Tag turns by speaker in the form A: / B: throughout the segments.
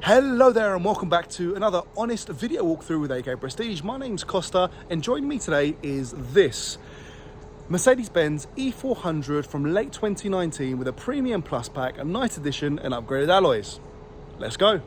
A: Hello there and welcome back to another honest video walkthrough with AK Prestige. My name's Costa and joining me today is this Mercedes-Benz E400 from late 2019 with a Premium Plus pack, a night edition and upgraded alloys. Let's go.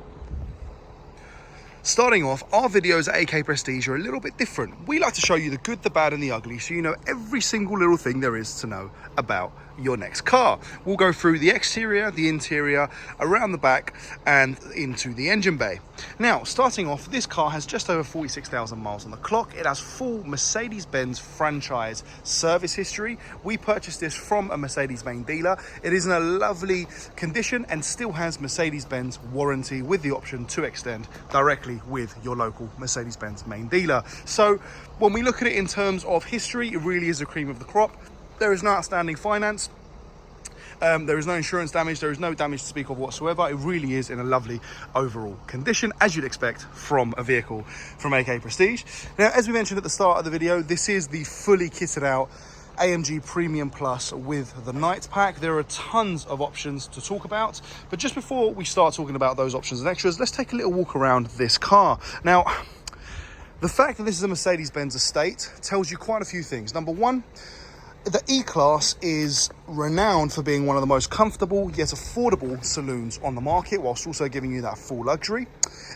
A: Starting off, our videos at AK Prestige are a little bit different. We like to show you the good, the bad and the ugly so you know every single little thing there is to know about your next car. We'll go through the exterior, the interior, around the back and into the engine bay. Now, starting off, this car has just over 46,000 miles on the clock. It has full Mercedes-Benz franchise service history. We purchased this from a Mercedes main dealer. It is in a lovely condition and still has Mercedes-Benz warranty with the option to extend directly with your local Mercedes-Benz main dealer. So when we look at it in terms of history, it really is the cream of the crop. There is no outstanding finance. There is no insurance damage. There is no damage to speak of whatsoever. It really is in a lovely overall condition, as you'd expect from a vehicle from AK Prestige. Now, as we mentioned at the start of the video, this is the fully kitted out AMG Premium Plus with the night pack. There are tons of options to talk about, but just before we start talking about those options and extras, let's take a little walk around this car. Now, the fact that this is a Mercedes-Benz estate tells you quite a few things. Number one, the E-Class is renowned for being one of the most comfortable yet affordable saloons on the market, whilst also giving you that full luxury.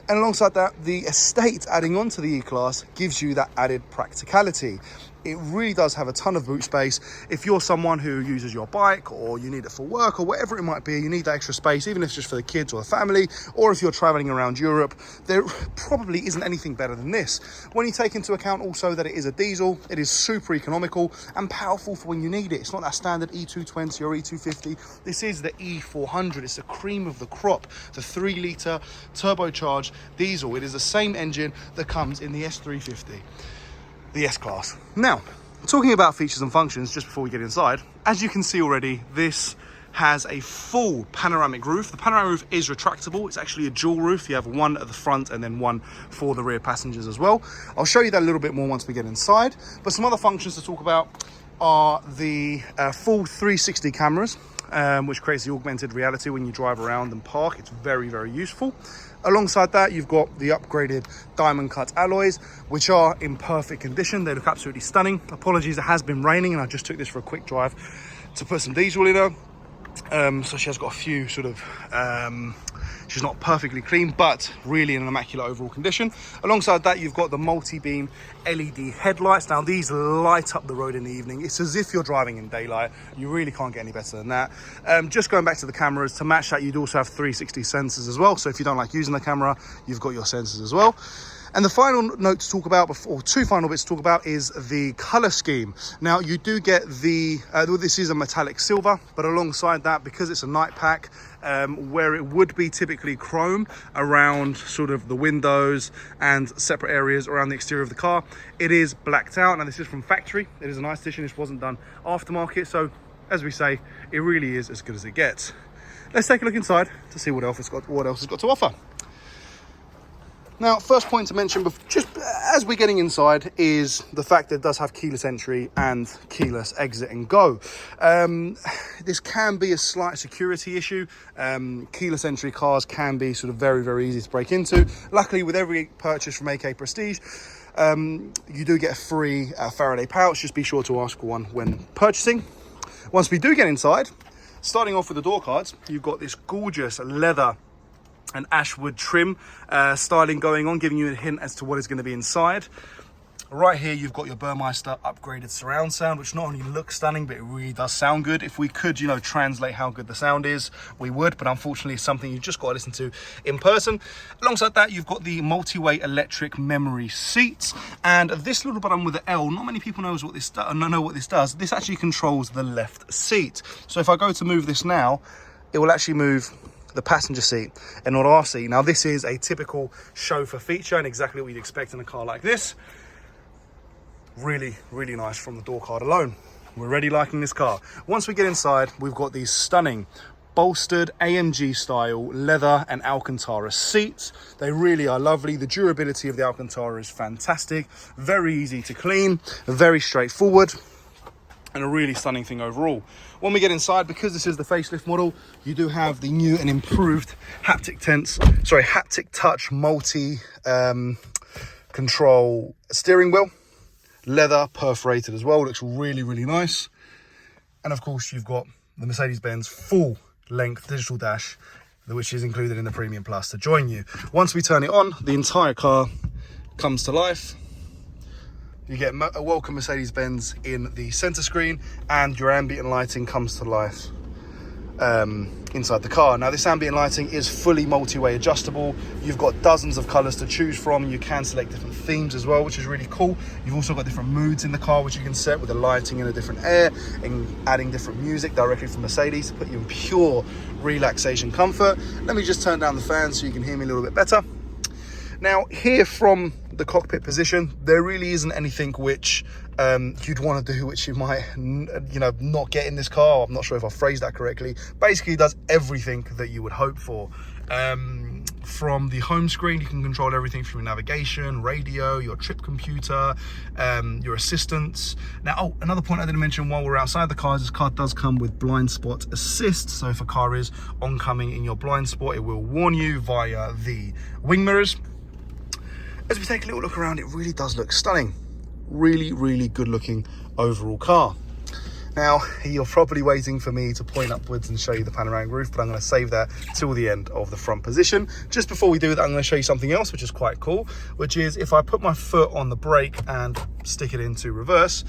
A: And alongside that, the estate adding on to the E-Class gives you that added practicality. It really does have a ton of boot space. If you're someone who uses your bike or you need it for work or whatever it might be, you need that extra space, even if it's just for the kids or the family, or if you're traveling around Europe, there probably isn't anything better than this. When you take into account also that it is a diesel, it is super economical and powerful for when you need it. It's not that standard E220 or E250. This is the E400. It's the cream of the crop. The 3-litre turbocharged diesel. It is the same engine that comes in the S350. The S-Class. Now, talking about features and functions just before we get inside, as you can see already, this has a full panoramic roof. The panoramic roof is retractable. It's actually a dual roof. You have one at the front and then one for the rear passengers as well. I'll show you that a little bit more once we get inside, but some other functions to talk about are the full 360 cameras, which creates the augmented reality when you drive around and park. It's very, very useful. Alongside that, you've got the upgraded diamond cut alloys, which are in perfect condition. They look absolutely stunning. Apologies, it has been raining and I just took this for a quick drive to put some diesel in her. So she has got a few sort of, she's not perfectly clean, but really in an immaculate overall condition. Alongside that, you've got the multi-beam LED headlights. Now, these light up the road in the evening. It's as if you're driving in daylight. You really can't get any better than that. Just going back to the cameras, to match that, you'd also have 360 sensors as well. So if you don't like using the camera, you've got your sensors as well. And the final note to talk about, or two final bits to talk about, is the color scheme. Now, you do get the, this is a metallic silver, but alongside that, because it's a night pack, where it would be typically chrome around sort of the windows and separate areas around the exterior of the car, it is blacked out. Now, this is from factory. It is a nice edition. This wasn't done aftermarket. So, as we say, it really is as good as it gets. Let's take a look inside to see what else it's got to offer. Now, first point to mention, just as we're getting inside, is the fact that it does have keyless entry and keyless exit and go. This can be a slight security issue. Keyless entry cars can be sort of very, very easy to break into. Luckily, with every purchase from AK Prestige, you do get a free Faraday pouch. Just be sure to ask for one when purchasing. Once we do get inside, starting off with the door cards, you've got this gorgeous leather and ashwood trim styling going on, giving you a hint as to what is going to be inside. Right here, you've got your Burmeister upgraded surround sound, which not only looks stunning, but it really does sound good. If we could, you know, translate how good the sound is, we would, but unfortunately it's something you've just got to listen to in person. Alongside that, you've got the multi-weight electric memory seats, and this little button with the L, not many people know what this does. This actually controls the left seat. So if I go to move this now, it will actually move the passenger seat and not our seat. Now, this is a typical chauffeur feature and exactly what you'd expect in a car like this. Really, really nice from the door card alone. We're already liking this car. Once we get inside, we've got these stunning bolstered AMG style leather and Alcantara seats. They really are lovely. The durability of the Alcantara is fantastic. Very easy to clean, very straightforward. and a really stunning thing overall. When we get inside, because this is the facelift model, you do have the new and improved haptic touch multi control steering wheel, leather perforated as well. Looks really, really nice. And of course, you've got the Mercedes-Benz full length digital dash, which is included in the Premium Plus to join you. Once we turn it on, the entire car comes to life. You get a welcome Mercedes-Benz in the center screen, and your ambient lighting comes to life inside the car. Now, this ambient lighting is fully multi-way adjustable. You've got dozens of colors to choose from. You can select different themes as well, which is really cool. You've also got different moods in the car, which you can set with the lighting in a different air and adding different music directly from Mercedes to put you in pure relaxation comfort. Let me just turn down the fan so you can hear me a little bit better. Now, here from the cockpit position, there really isn't anything which you'd want to do, which you might, not get in this car. I'm not sure if I phrased that correctly. Basically, it does everything that you would hope for. From the home screen, you can control everything from your navigation, radio, your trip computer, your assistants. Now, another point I didn't mention while we're outside the car is this car does come with blind spot assist. So if a car is oncoming in your blind spot, it will warn you via the wing mirrors. As we take a little look around, it really does look stunning. Really, really good looking overall car. Now, you're probably waiting for me to point upwards and show you the panoramic roof, but I'm going to save that till the end of the front position. Just before we do that, I'm going to show you something else, which is quite cool, which is if I put my foot on the brake and stick it into reverse,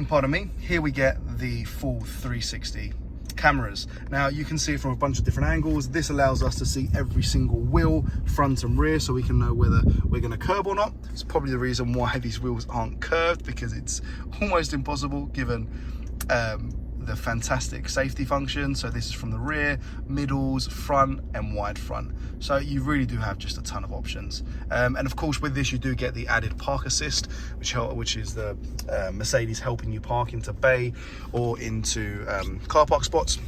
A: pardon me, here we get the full 360 cameras. Now, you can see it from a bunch of different angles. This allows us to see every single wheel, front and rear, so we can know whether we're going to curb or not. It's probably the reason why these wheels aren't curved, because it's almost impossible given the fantastic safety function. So this is from the rear, middles, front and wide front. So you really do have just a ton of options. And of course, with this, you do get the added park assist, which is the Mercedes helping you park into bay or into car park spots.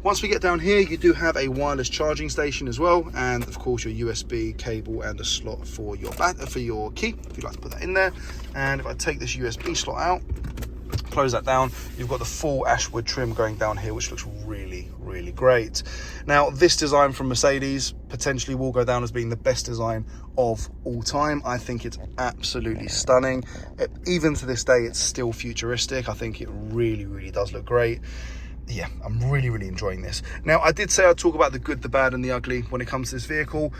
A: Once we get down here, you do have a wireless charging station as well, and of course your USB cable and a slot for your key, if you'd like to put that in there. And if I take this USB slot out, close that down, you've got the full ashwood trim going down here, which looks really, really great. Now, this design from Mercedes potentially will go down as being the best design of all time. I think it's absolutely stunning. Even to this day, it's still futuristic. I think it really, really does look great. Yeah, I'm really, really enjoying this. Now, I did say I'd talk about the good, the bad and the ugly when it comes to this vehicle.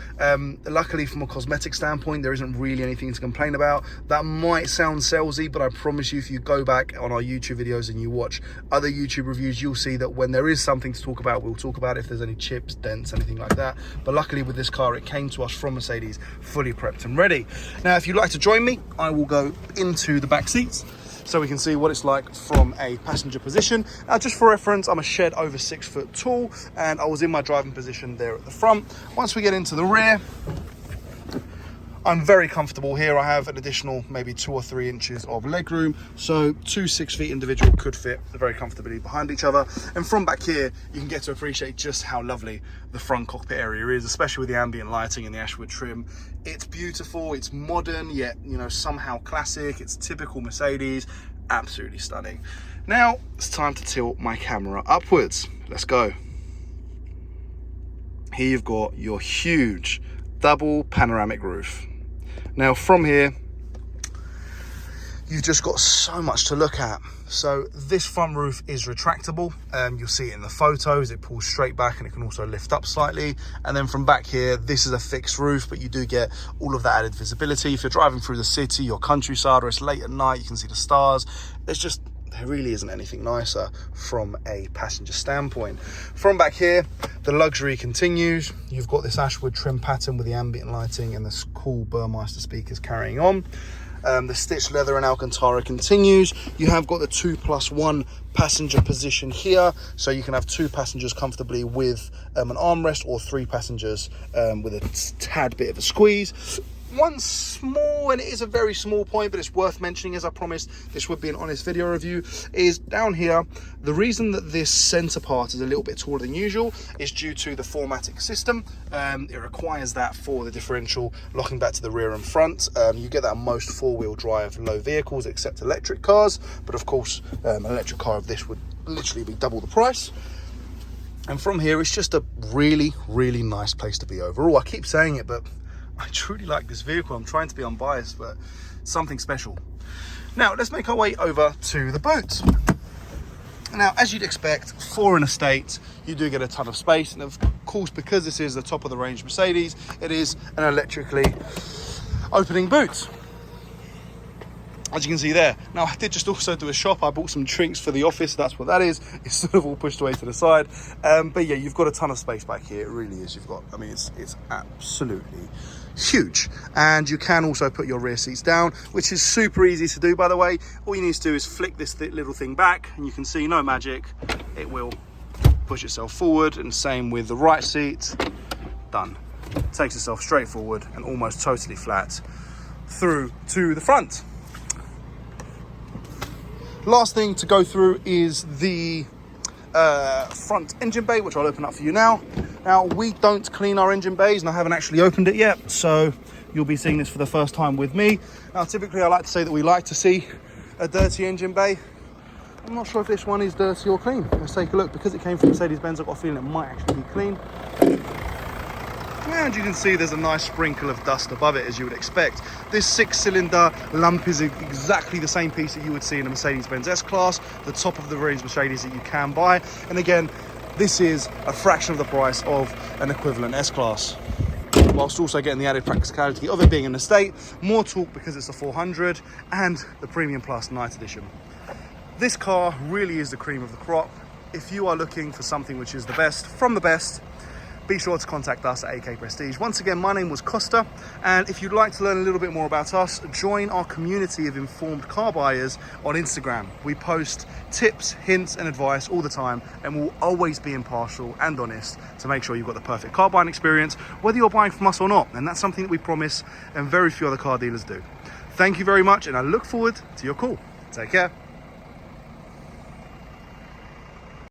A: Luckily, from a cosmetic standpoint, there isn't really anything to complain about. That might sound salesy, but I promise you, if you go back on our YouTube videos and you watch other YouTube reviews, you'll see that when there is something to talk about, we'll talk about it if there's any chips, dents, anything like that. But luckily with this car, it came to us from Mercedes fully prepped and ready. Now, if you'd like to join me, I will go into the back seats so we can see what it's like from a passenger position. Now, just for reference, I'm a shed over 6 foot tall, and I was in my driving position there at the front. Once we get into the rear, I'm very comfortable here. I have an additional maybe 2 or 3 inches of legroom, so 2 6 feet individual could fit very comfortably behind each other. And from back here, you can get to appreciate just how lovely the front cockpit area is, especially with the ambient lighting and the ashwood trim. It's beautiful, it's modern, yet somehow classic. It's typical Mercedes, absolutely stunning. Now it's time to tilt my camera upwards. Let's go. Here you've got your huge double panoramic roof. Now from here, you've just got so much to look at. So this front roof is retractable. You'll see it in the photos. It pulls straight back and it can also lift up slightly. And then from back here, this is a fixed roof, but you do get all of that added visibility. If you're driving through the city or countryside, or it's late at night, you can see the stars. There really isn't anything nicer from a passenger standpoint. From back here, the luxury continues. You've got this ashwood trim pattern with the ambient lighting and this cool Burmeister speakers carrying on. The stitched leather and Alcantara continues. You have got the 2+1 passenger position here, so you can have 2 passengers comfortably with an armrest, or 3 passengers with a tad bit of a squeeze. One small, and it is a very small point, but it's worth mentioning, as I promised this would be an honest video review, is down here. The reason that this center part is a little bit taller than usual is due to the 4MATIC system. It requires that for the differential locking back to the rear and front. You get that on most four-wheel drive low vehicles except electric cars, but of course an electric car of this would literally be double the price. And from here, it's just a really, really nice place to be overall. I keep saying it, but I truly like this vehicle. I'm trying to be unbiased, but something special. Now, let's make our way over to the boot. Now, as you'd expect, for an estate, you do get a ton of space. And of course, because this is the top of the range Mercedes, it is an electrically opening boot, as you can see there. Now, I did just also do a shop. I bought some drinks for the office. That's what that is. It's sort of all pushed away to the side. But yeah, you've got a ton of space back here. It really is. You've got, I mean, it's absolutely huge. And you can also put your rear seats down, which is super easy to do, by the way. All you need to do is flick this little thing back, and you can see, no magic, it will push itself forward. And same with the right seat. Done. Takes itself straight forward and almost totally flat through to the front. Last thing to go through is the front engine bay, which I'll open up for you now. Now, we don't clean our engine bays, and I haven't actually opened it yet, so you'll be seeing this for the first time with me. Now, typically I like to say that we like to see a dirty engine bay. I'm not sure if this one is dirty or clean. Let's take a look. Because it came from Mercedes-Benz, I've got a feeling it might actually be clean. And you can see there's a nice sprinkle of dust above it, as you would expect. This 6-cylinder lump is exactly the same piece that you would see in a Mercedes-Benz S-Class, the top of the range Mercedes that you can buy. And again, this is a fraction of the price of an equivalent S-Class, whilst also getting the added practicality of it being an estate, more torque because it's a 400, and the Premium Plus Night Edition. This car really is the cream of the crop. If you are looking for something which is the best from the best, be sure to contact us at AK Prestige. Once again, my name was Costa, and if you'd like to learn a little bit more about us, join our community of informed car buyers on Instagram. We post tips, hints, and advice all the time, and we'll always be impartial and honest to make sure you've got the perfect car buying experience, whether you're buying from us or not. And that's something that we promise, and very few other car dealers do. Thank you very much, and I look forward to your call. Take care.